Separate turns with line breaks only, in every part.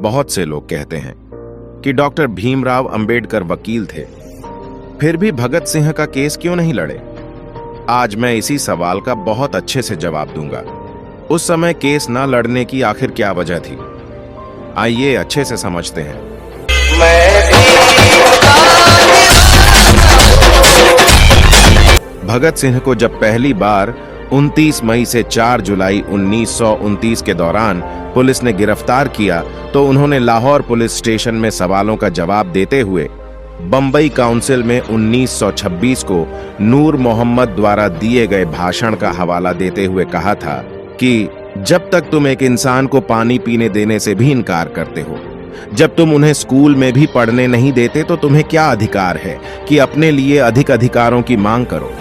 बहुत से लोग कहते हैं कि डॉक्टर भीमराव अंबेडकर वकील थे, फिर भी भगत सिंह का केस क्यों नहीं लड़े? आज मैं इसी सवाल का बहुत अच्छे से जवाब दूंगा। उस समय केस ना लड़ने की आखिर क्या वजह थी, आइए अच्छे से समझते हैं। भगत सिंह को जब पहली बार 29 मई से 4 जुलाई 1929 के दौरान पुलिस ने गिरफ्तार किया तो उन्होंने लाहौर पुलिस स्टेशन में सवालों का जवाब देते हुए बंबई काउंसिल में 1926 को नूर मोहम्मद द्वारा दिए गए भाषण का हवाला देते हुए कहा था कि जब तक तुम एक इंसान को पानी पीने देने से भी इनकार करते हो, जब तुम उन्हें स्कूल में भी पढ़ने नहीं देते, तो तुम्हें क्या अधिकार है कि अपने लिए अधिक अधिकारों की मांग करो?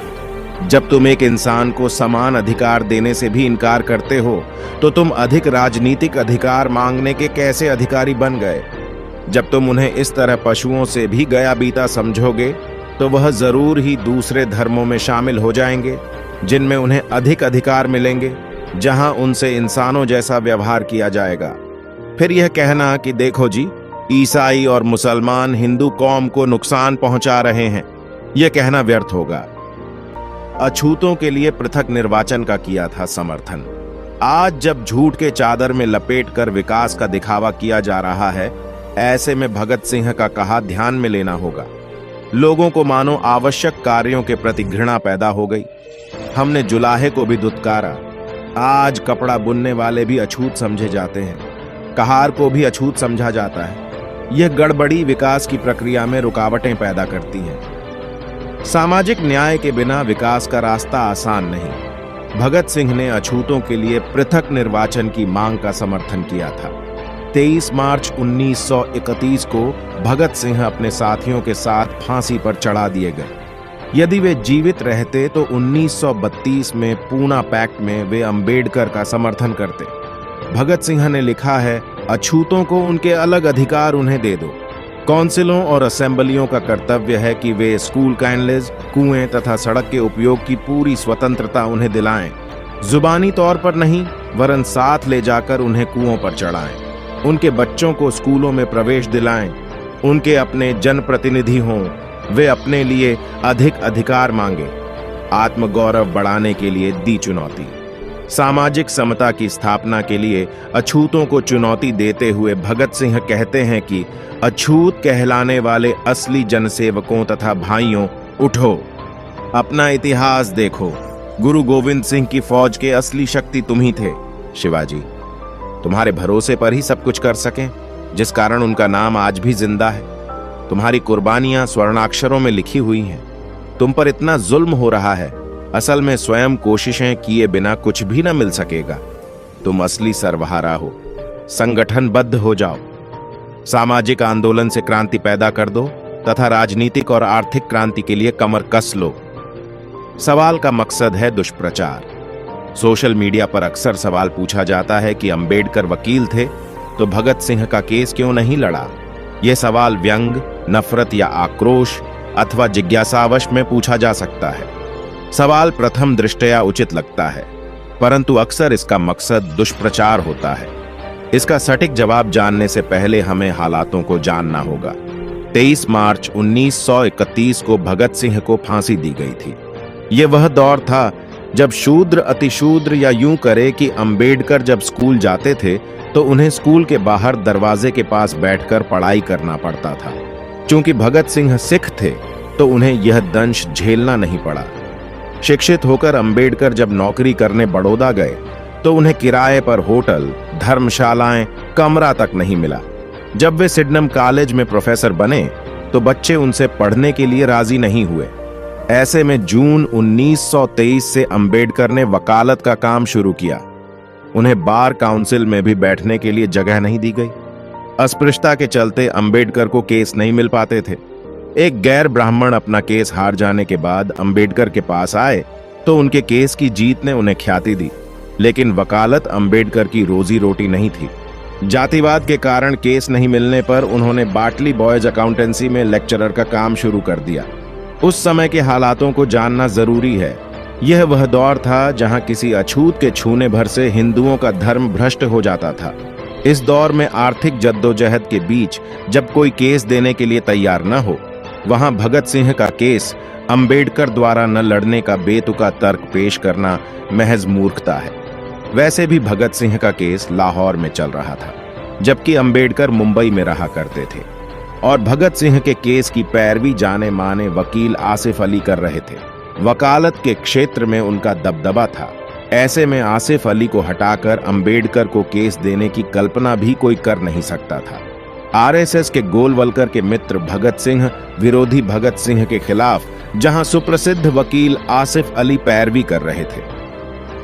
जब तुम एक इंसान को समान अधिकार देने से भी इनकार करते हो तो तुम अधिक राजनीतिक अधिकार मांगने के कैसे अधिकारी बन गए? जब तुम उन्हें इस तरह पशुओं से भी गया बीता समझोगे तो वह जरूर ही दूसरे धर्मों में शामिल हो जाएंगे जिनमें उन्हें अधिक अधिकार मिलेंगे, जहां उनसे इंसानों जैसा व्यवहार किया जाएगा। फिर यह कहना कि देखो जी, ईसाई और मुसलमान हिंदू कौम को नुकसान पहुंचा रहे हैं, यह कहना व्यर्थ होगा। अछूतों के लिए पृथक निर्वाचन का किया था समर्थन। आज जब झूठ के चादर में लपेटकर विकास का दिखावा किया जा रहा है, ऐसे में भगत सिंह का कहा ध्यान में लेना होगा। लोगों को मानो आवश्यक कार्यों के प्रति घृणा पैदा हो गई। हमने जुलाहे को भी दुत्कारा। आज कपड़ा बुनने वाले भी अछूत समझे जाते हैं, कहार को भी अछूत समझा जाता है। यह गड़बड़ी विकास की प्रक्रिया में रुकावटें पैदा करती है। सामाजिक न्याय के बिना विकास का रास्ता आसान नहीं। भगत सिंह ने अछूतों के लिए पृथक निर्वाचन की मांग का समर्थन किया था। 23 मार्च 1931 को भगत सिंह अपने साथियों के साथ फांसी पर चढ़ा दिए गए। यदि वे जीवित रहते तो 1932 में पूना पैक्ट में वे अंबेडकर का समर्थन करते। भगत सिंह ने लिखा है, अछूतों को उनके अलग अधिकार उन्हें दे दो। काउंसिलों और असेंबलियों का कर्तव्य है कि वे स्कूल कैनलेज, कुएं तथा सड़क के उपयोग की पूरी स्वतंत्रता उन्हें दिलाएं। जुबानी तौर पर नहीं, वरन साथ ले जाकर उन्हें कुओं पर चढ़ाएं। उनके बच्चों को स्कूलों में प्रवेश दिलाएं। उनके अपने जनप्रतिनिधि हों। वे अपने लिए अधिक अधिकार मांगे। आत्मगौरव बढ़ाने के लिए दी चुनौती। सामाजिक समता की स्थापना के लिए अछूतों को चुनौती देते हुए भगत सिंह कहते हैं कि अछूत कहलाने वाले असली जनसेवकों तथा भाइयों, उठो, अपना इतिहास देखो। गुरु गोविंद सिंह की फौज के असली शक्ति तुम ही थे, शिवाजी। तुम्हारे भरोसे पर ही सब कुछ कर सकें, जिस कारण उनका नाम आज भी जिंदा है। तुम्हारी कुर्बानियां स्वर्णाक्षरों में लिखी हुई हैं। तुम पर इतना जुल्म हो रहा है, असल में स्वयं कोशिशें किए बिना कुछ भी न मिल सकेगा। तुम असली सर्वहारा हो। संगठनबद्ध हो जाओ। सामाजिक आंदोलन से क्रांति पैदा कर दो तथा राजनीतिक और आर्थिक क्रांति के लिए कमर कस लो। सवाल का मकसद है दुष्प्रचार। सोशल मीडिया पर अक्सर सवाल पूछा जाता है कि अंबेडकर वकील थे तो भगत सिंह का केस क्यों नहीं लड़ा। यह सवाल व्यंग, नफरत या आक्रोश अथवा जिज्ञासावश में पूछा जा सकता है। सवाल प्रथम दृष्टया उचित लगता है, परंतु अक्सर इसका मकसद दुष्प्रचार होता है। इसका सटीक जवाब जानने से पहले हमें हालातों को जानना होगा। 23 मार्च 1931 को भगत सिंह को फांसी दी गई थी। यह वह दौर था जब शूद्र अतिशूद्र, या यूं करे कि अंबेडकर जब स्कूल जाते थे तो उन्हें स्कूल के बाहर दरवाजे के पास बैठकर पढ़ाई करना पड़ता था। चूंकि भगत सिंह सिख थे तो उन्हें यह दंश झेलना नहीं पड़ा। शिक्षित होकर अंबेडकर जब नौकरी करने बड़ौदा गए तो उन्हें किराए पर होटल, धर्मशालाएं, कमरा तक नहीं मिला। जब वे सिडनम कॉलेज में प्रोफेसर बने तो बच्चे उनसे पढ़ने के लिए राजी नहीं हुए। ऐसे में जून 1923 से अंबेडकर ने वकालत का काम शुरू किया। उन्हें बार काउंसिल में भी बैठने के लिए जगह नहीं दी गई। अस्पृश्यता के चलते अंबेडकर को केस नहीं मिल पाते थे। एक गैर ब्राह्मण अपना केस हार जाने के बाद अंबेडकर के पास आए तो उनके केस की जीत ने उन्हें ख्याति दी, लेकिन वकालत अंबेडकर की रोजी रोटी नहीं थी। जातिवाद के कारण केस नहीं मिलने पर उन्होंने बाटली बॉयज अकाउंटेंसी में लेक्चरर का काम शुरू कर दिया। उस समय के हालातों को जानना जरूरी है। यह वह दौर था जहां किसी अछूत के छूने भर से हिंदुओं का धर्म भ्रष्ट हो जाता था। इस दौर में आर्थिक जद्दोजहद के बीच जब कोई केस देने के लिए तैयार न हो, वहां भगत सिंह का केस अंबेडकर द्वारा न लड़ने का बेतुका तर्क पेश करना महज मूर्खता है। वैसे भी भगत सिंह का केस लाहौर में चल रहा था, जबकि अंबेडकर मुंबई में रहा करते थे और भगत सिंह के केस की पैरवी जाने माने वकील आसिफ अली कर रहे थे। वकालत के क्षेत्र में उनका दबदबा था। ऐसे में आसिफ अली को हटाकर अंबेडकर को केस देने की कल्पना भी कोई कर नहीं सकता था। आरएसएस के गोलवलकर के मित्र भगत सिंह विरोधी भगत सिंह के खिलाफ जहां सुप्रसिद्ध वकील आसिफ अली पैरवी कर रहे थे,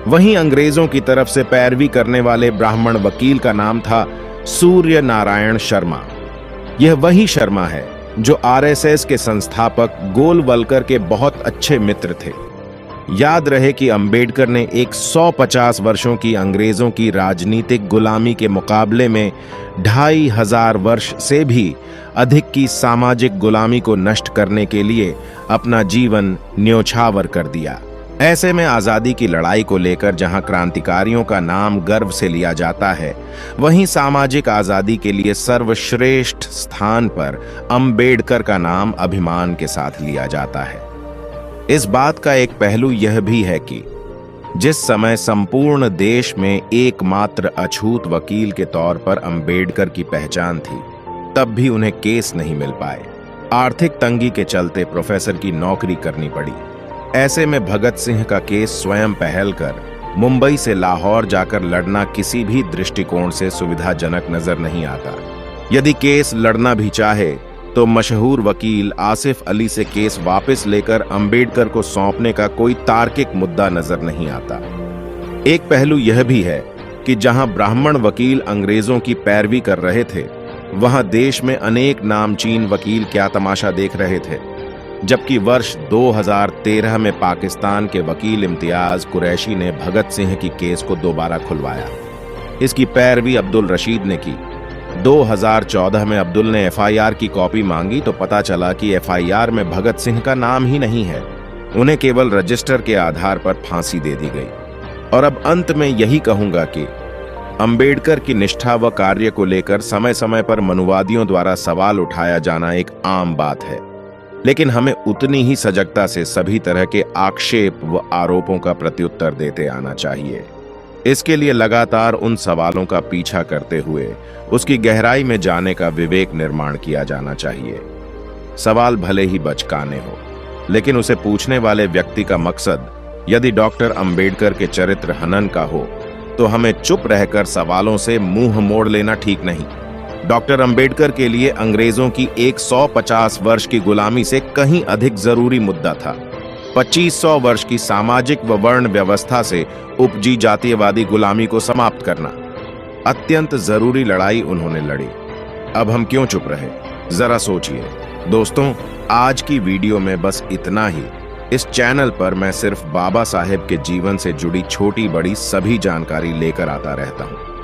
वहीं अंग्रेजों की तरफ से पैरवी करने वाले ब्राह्मण वकील का नाम था सूर्य नारायण शर्मा। यह वही शर्मा है जो आरएसएस के संस्थापक गोलवलकर के बहुत अच्छे मित्र थे। याद रहे कि अंबेडकर ने 150 वर्षों की अंग्रेजों की राजनीतिक गुलामी के मुकाबले में 2500 वर्ष से भी अधिक की सामाजिक गुलामी को नष्ट करने के लिए अपना जीवन न्योछावर कर दिया। ऐसे में आजादी की लड़ाई को लेकर जहां क्रांतिकारियों का नाम गर्व से लिया जाता है, वहीं सामाजिक आजादी के लिए सर्वश्रेष्ठ स्थान पर अंबेडकर का नाम अभिमान के साथ लिया जाता है। इस बात का एक पहलू यह भी है कि जिस समय संपूर्ण देश में एकमात्र अछूत वकील के तौर पर अंबेडकर की पहचान थी, तब भी उन्हें केस नहीं मिल पाए। आर्थिक तंगी के चलते प्रोफेसर की नौकरी करनी पड़ी। ऐसे में भगत सिंह का केस स्वयं पहल कर मुंबई से लाहौर जाकर लड़ना किसी भी दृष्टिकोण से सुविधाजनक नजर नहीं आता। यदि केस लड़ना भी चाहे तो मशहूर वकील आसिफ अली से केस वापस लेकर अंबेडकर को सौंपने का कोई तार्किक मुद्दा नजर नहीं आता। एक पहलू यह भी है कि जहां ब्राह्मण वकील अंग्रेजों की पैरवी कर रहे थे, वहां देश में अनेक नामचीन वकील क्या तमाशा देख रहे थे। जबकि वर्ष 2013 में पाकिस्तान के वकील इम्तियाज कुरैशी ने भगत सिंह की केस को दोबारा खुलवाया। इसकी पैरवी अब्दुल रशीद ने की। 2014 में अब्दुल ने एफआईआर की कॉपी मांगी तो पता चला कि एफआईआर में भगत सिंह का नाम ही नहीं है। उन्हें केवल रजिस्टर के आधार पर फांसी दे दी गई। और अब अंत में यही कहूंगा कि अंबेडकर की निष्ठा व कार्य को लेकर समय समय पर मनुवादियों द्वारा सवाल उठाया जाना एक आम बात है, लेकिन हमें उतनी ही सजगता से सभी तरह के आक्षेप व आरोपों का प्रत्युत्तर देते आना चाहिए। इसके लिए लगातार उन सवालों का पीछा करते हुए उसकी गहराई में जाने का विवेक निर्माण किया जाना चाहिए। सवाल भले ही बचकाने हो, लेकिन उसे पूछने वाले व्यक्ति का मकसद यदि डॉक्टर अंबेडकर के चरित्र हनन का हो, तो हमें चुप रहकर सवालों से मुंह मोड़ लेना ठीक नहीं। डॉक्टर अंबेडकर के लिए अंग्रेजों की 150 वर्ष की गुलामी से कहीं अधिक जरूरी मुद्दा था 2500 वर्ष की सामाजिक व वर्ण व्यवस्था से उपजी जातीयवादी गुलामी को समाप्त करना। अत्यंत जरूरी लड़ाई उन्होंने लड़ी। अब हम क्यों चुप रहे? जरा सोचिए। दोस्तों, आज की वीडियो में बस इतना ही। इस चैनल पर मैं सिर्फ बाबा साहेब के जीवन से जुड़ी छोटी बड़ी सभी जानकारी लेकर आता रहता हूं।